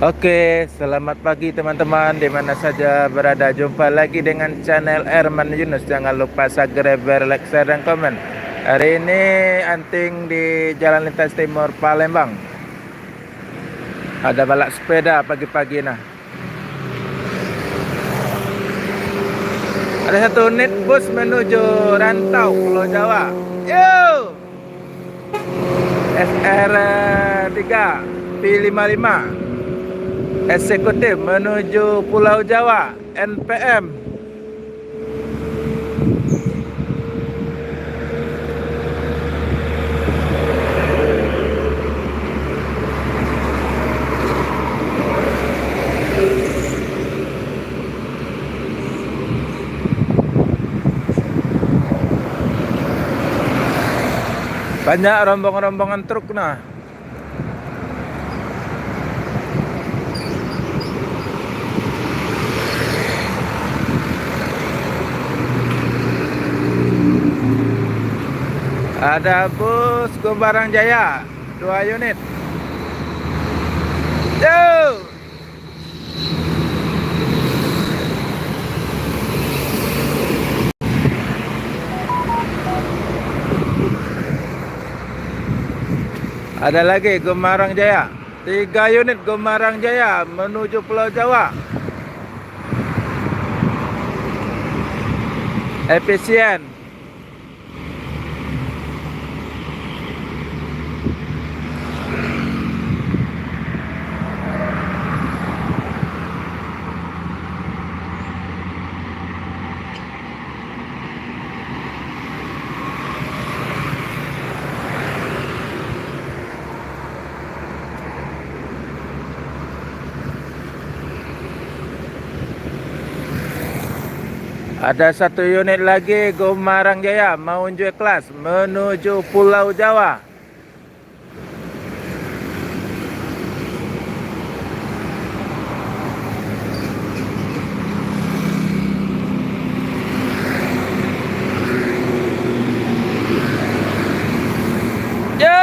Oke, selamat pagi teman-teman di mana saja berada. Jumpa lagi dengan channel Erman Yunus. Jangan lupa subscribe, like, share, dan komen. Hari ini anting di Jalan Lintas Timur Palembang. Ada balap sepeda pagi-pagi nah. Ada satu unit bus menuju Rantau Pulau Jawa. Yo! SR3 P55 eksekutif menuju Pulau Jawa NPM. Banyak rombongan-rombongan truk nah. Ada bus Gombarang Jaya 2 unit. Yo! Ada lagi Gombarang Jaya 3 unit Gombarang Jaya menuju Pulau Jawa. Efisien. Ada satu unit lagi Gombarang Jaya mau unjuk kelas menuju Pulau Jawa. Yo!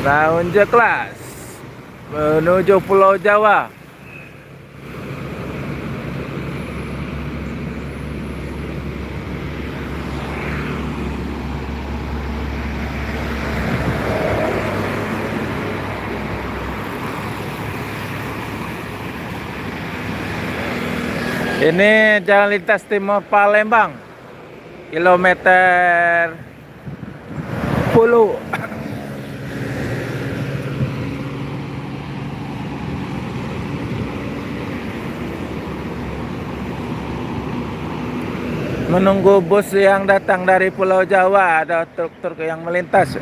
Nah, unjuk kelas menuju Pulau Jawa. Ini Jalan Lintas Timur Palembang, kilometer 10. Menunggu bus yang datang dari Pulau Jawa, ada truk-truk yang melintas.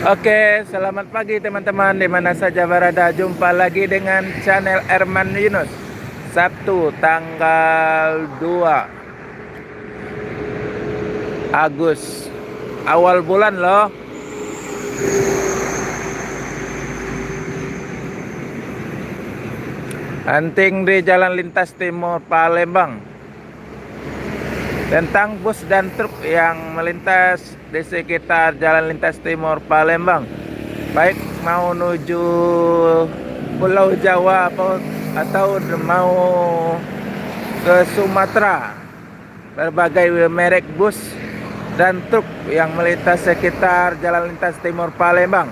Oke, selamat pagi teman-teman di mana saja berada. Jumpa lagi dengan channel Erman Yunus. Sabtu tanggal 2 Agustus. Awal bulan loh. Anting di Jalan Lintas Timur Palembang. Tentang bus dan truk yang melintas di sekitar Jalan Lintas Timur Palembang, baik mau menuju Pulau Jawa atau mau ke Sumatera. Berbagai merek bus dan truk yang melintas sekitar Jalan Lintas Timur Palembang.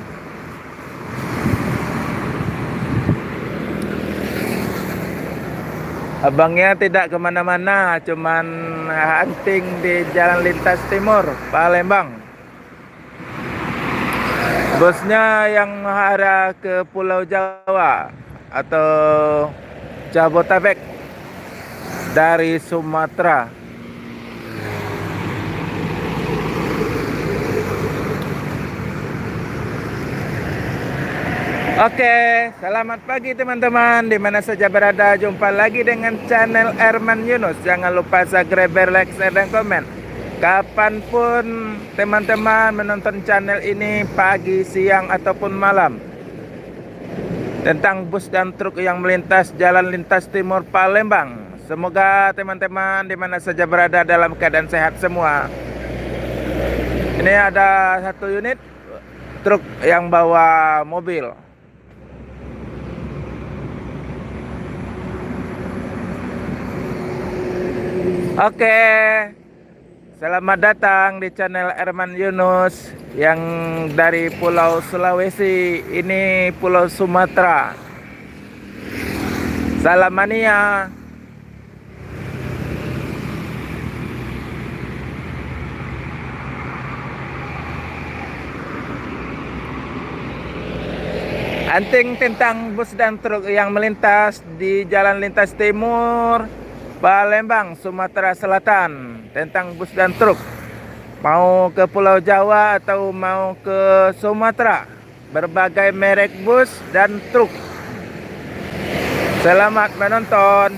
Abangnya tidak kemana-mana, cuman anting di Jalan Lintas Timur Palembang. Busnya yang arah ke Pulau Jawa atau Jabotabek dari Sumatera. Oke, selamat pagi teman-teman. Di mana saja berada, jumpa lagi dengan channel Erman Yunus. Jangan lupa subscribe, like, share, dan komen. Kapanpun teman-teman menonton channel ini, pagi, siang, ataupun malam, tentang bus dan truk yang melintas Jalan Lintas Timur Palembang. Semoga teman-teman di mana saja berada dalam keadaan sehat semua. Ini ada satu unit truk yang bawa mobil. Oke, selamat datang di channel Erman Yunus yang dari Pulau Sulawesi, ini Pulau Sumatera. Salam mania. Anting tentang bus dan truk yang melintas di Jalan Lintas Timur Palembang, Sumatera Selatan. Tentang bus dan truk mau ke Pulau Jawa atau mau ke Sumatera, berbagai merek bus dan truk. Selamat menonton.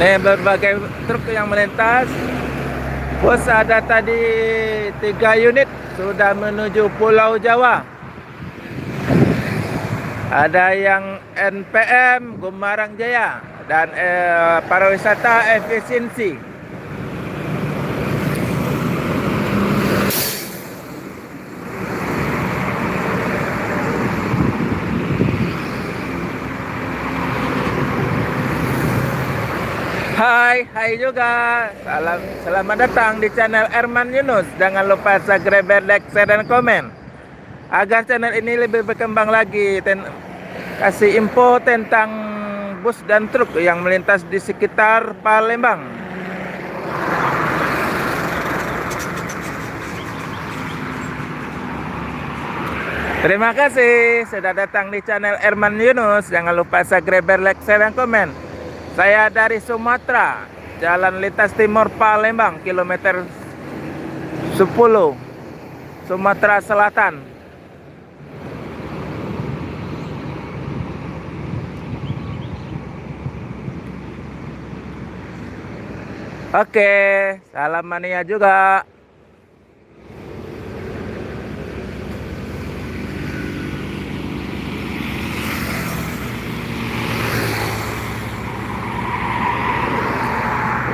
Nih berbagai truk yang melintas. Bus ada tadi 3 unit sudah menuju Pulau Jawa. Ada yang NPM Gumarang Jaya dan pariwisata efisiensi. Hai juga. Selamat datang di channel Erman Yunus. Jangan lupa subscribe, like, share, dan komen agar channel ini lebih berkembang lagi. Kasih info tentang bus dan truk yang melintas di sekitar Palembang. Terima kasih sudah datang di channel Erman Yunus. Jangan lupa subscribe, like, share, dan komen. Saya dari Sumatera, Jalan Lintas Timur Palembang, kilometer 10, Sumatera Selatan. Oke, salam mania juga.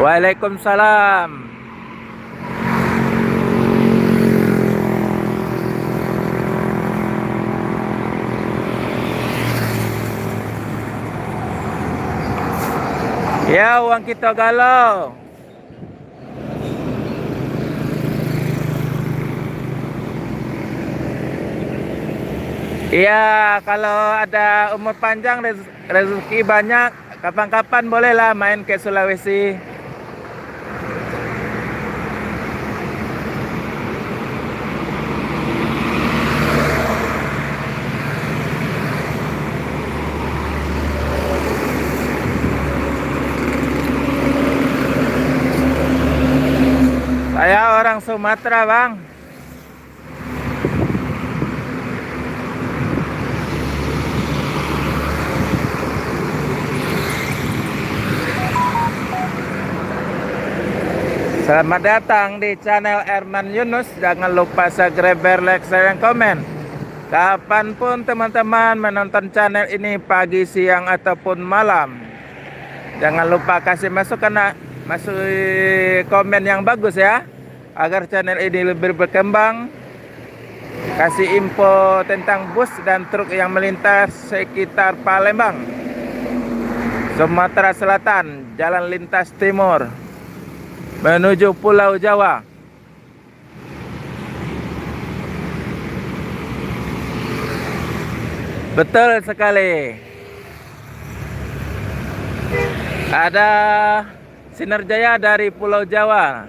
Waalaikumsalam. Ya, uang kita galau. Iya, kalau ada umur panjang, rezeki banyak, kapan-kapan bolehlah main ke Sulawesi. Saya orang Sumatera, Bang. Selamat datang di channel Erman Yunus. Jangan lupa subscribe, like, share, dan komen. Kapanpun teman-teman menonton channel ini, pagi, siang, ataupun malam, jangan lupa kasih masukan, komen yang bagus ya, agar channel ini lebih berkembang. Kasih info tentang bus dan truk yang melintas sekitar Palembang, Sumatera Selatan, Jalan Lintas Timur menuju Pulau Jawa. Betul sekali. Ada Sinar Jaya dari Pulau Jawa.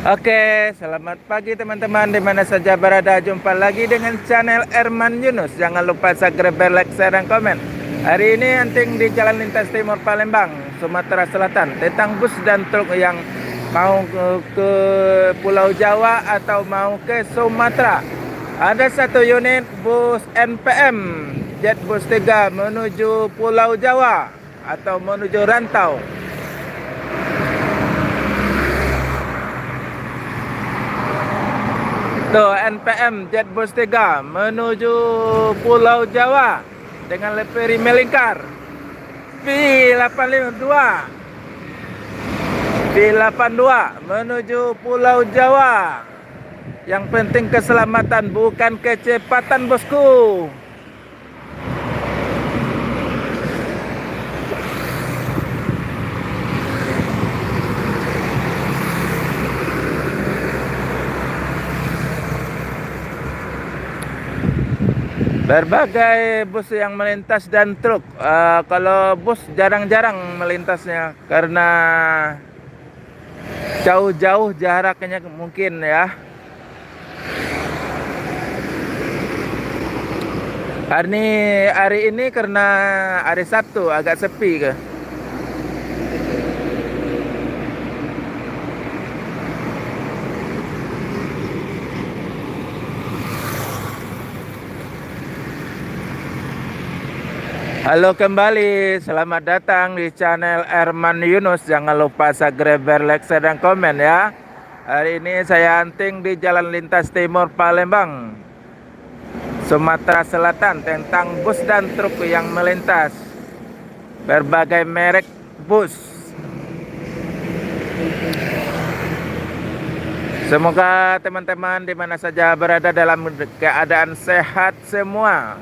Oke, selamat pagi teman-teman di mana saja berada. Jumpa lagi dengan channel Erman Yunus. Jangan lupa subscribe, like, share, dan komen. Hari ini anting di Jalan Lintas Timur Palembang, Sumatera Selatan, tentang bus dan truk yang mau ke Pulau Jawa atau mau ke Sumatera. Ada satu unit bus NPM Jetbus 3 menuju Pulau Jawa atau menuju rantau. Tuh, NPM Jetbus 3 menuju Pulau Jawa dengan leperi melingkar. P852 menuju Pulau Jawa. Yang penting keselamatan, bukan kecepatan, bosku. Berbagai bus yang melintas dan truk. Kalau bus jarang-jarang melintasnya karena jauh-jauh jaraknya mungkin ya. Hari ini karena hari Sabtu agak sepi ke. Halo kembali, selamat datang di channel Erman Yunus. Jangan lupa subscribe, like, share, dan komen ya. Hari ini saya anting di Jalan Lintas Timur Palembang, Sumatera Selatan, tentang bus dan truk yang melintas. Berbagai merek bus. Semoga teman-teman di mana saja berada dalam keadaan sehat semua.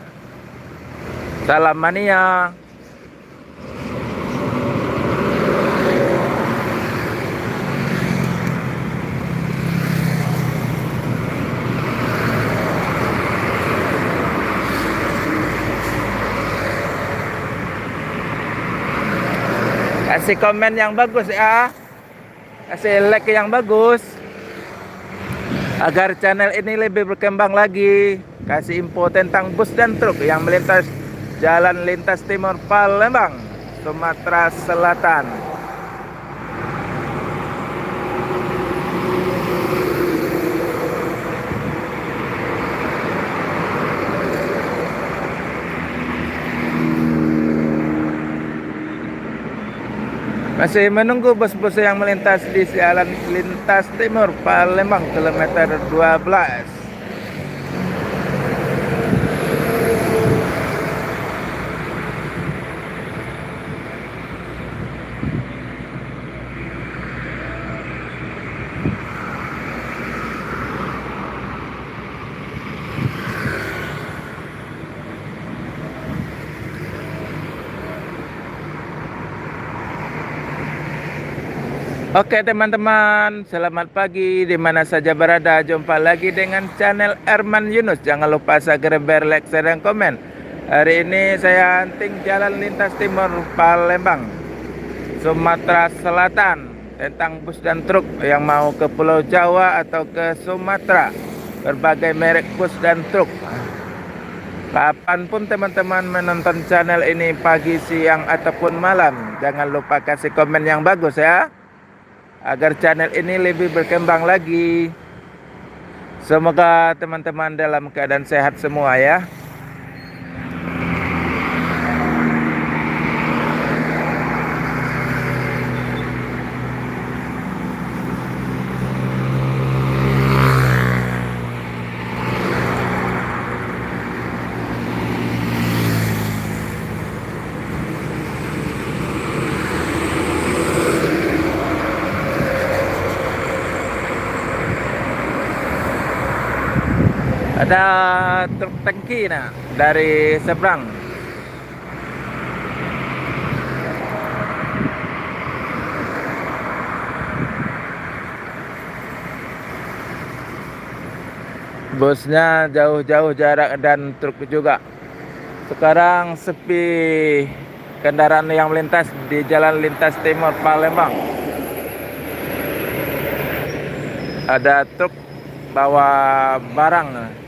Salam mania. Kasih komen yang bagus ya. Kasih like yang bagus agar channel ini lebih berkembang lagi. Kasih info tentang bus dan truk yang melintas Jalan Lintas Timur Palembang, Sumatera Selatan. Masih menunggu bus-bus yang melintas di Jalan Lintas Timur Palembang, kilometer 12. Oke teman-teman, selamat pagi di mana saja berada. Jumpa lagi dengan channel Erman Yunus. Jangan lupa subscribe, like, share, dan komen. Hari ini saya anting Jalan Lintas Timur Palembang, Sumatera Selatan, tentang bus dan truk yang mau ke Pulau Jawa atau ke Sumatera. Berbagai merek bus dan truk. Kapanpun teman-teman menonton channel ini, pagi, siang, ataupun malam, jangan lupa kasih komen yang bagus ya, agar channel ini lebih berkembang lagi. Semoga teman-teman dalam keadaan sehat semua ya. Ada truk tangki nah dari seberang. Busnya jauh-jauh jarak dan truk juga. Sekarang sepi kendaraan yang melintas di Jalan Lintas Timur Palembang. ada truk bawa barang.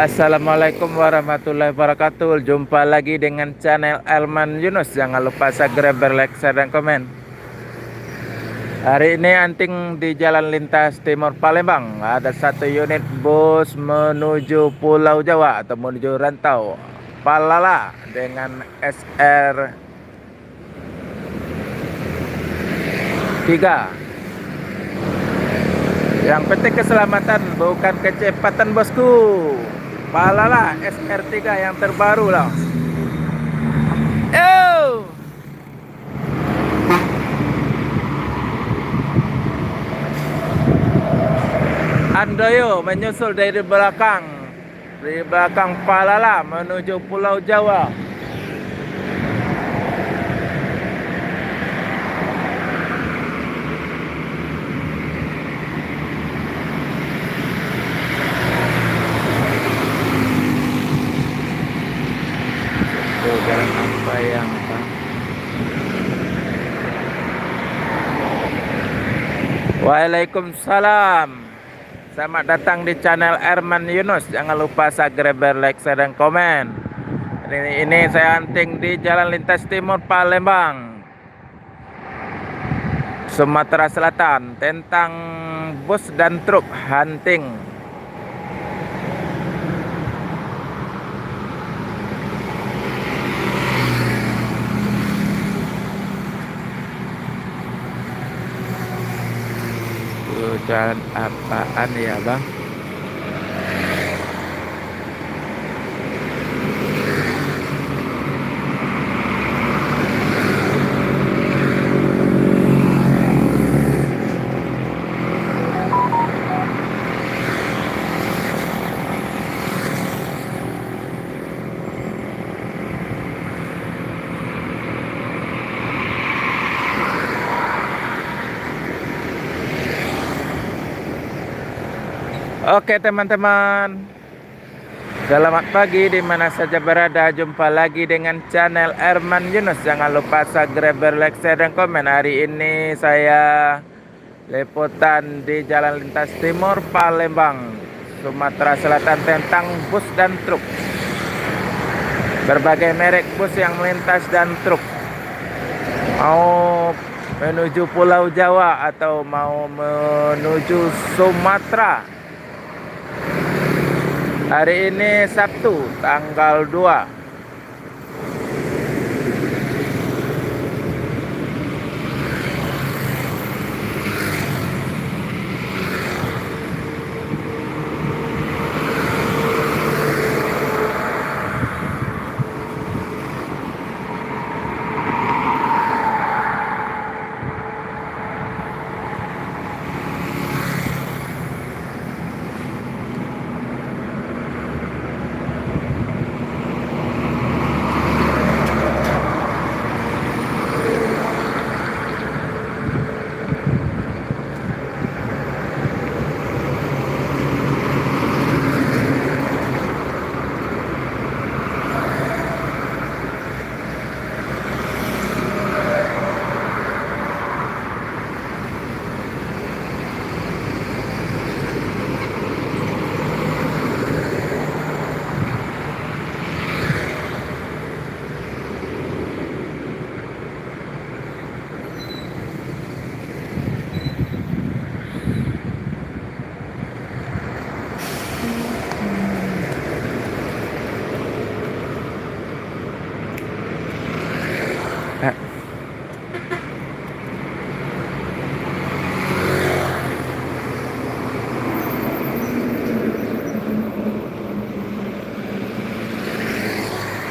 Assalamualaikum warahmatullahi wabarakatuh. Jumpa lagi dengan channel Elman Yunus. Jangan lupa subscribe, like, share, dan komen. Hari ini anting di Jalan Lintas Timur Palembang. Ada satu unit bus menuju Pulau Jawa atau menuju Rantau Palala dengan SR 3. Yang penting keselamatan, bukan kecepatan, bosku. Palala SR3 yang terbaru lah. Yo! Andoyo menyusul dari belakang. Dari belakang Palala menuju Pulau Jawa. Jalan apa yang Waalaikumsalam. Selamat datang di channel Elman Yunus. Jangan lupa subscribe, like, share, dan komen. Ini saya hunting di Jalan Lintas Timur Palembang, Sumatera Selatan, tentang bus dan truk hunting. Jalan apaan ya, Bang? Oke teman-teman, selamat pagi di mana saja berada. Jumpa lagi dengan channel Elman Yunus. Jangan lupa subscribe, like, share, dan komen. Hari ini saya liputan di Jalan Lintas Timur Palembang, Sumatera Selatan, tentang bus dan truk. Berbagai merek bus yang melintas dan truk, mau menuju Pulau Jawa atau mau menuju Sumatera. Hari ini Sabtu tanggal 2.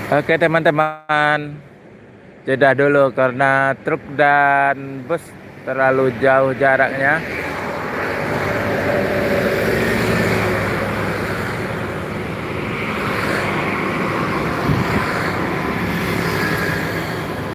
Oke teman-teman, jeda dulu karena truk dan bus terlalu jauh jaraknya.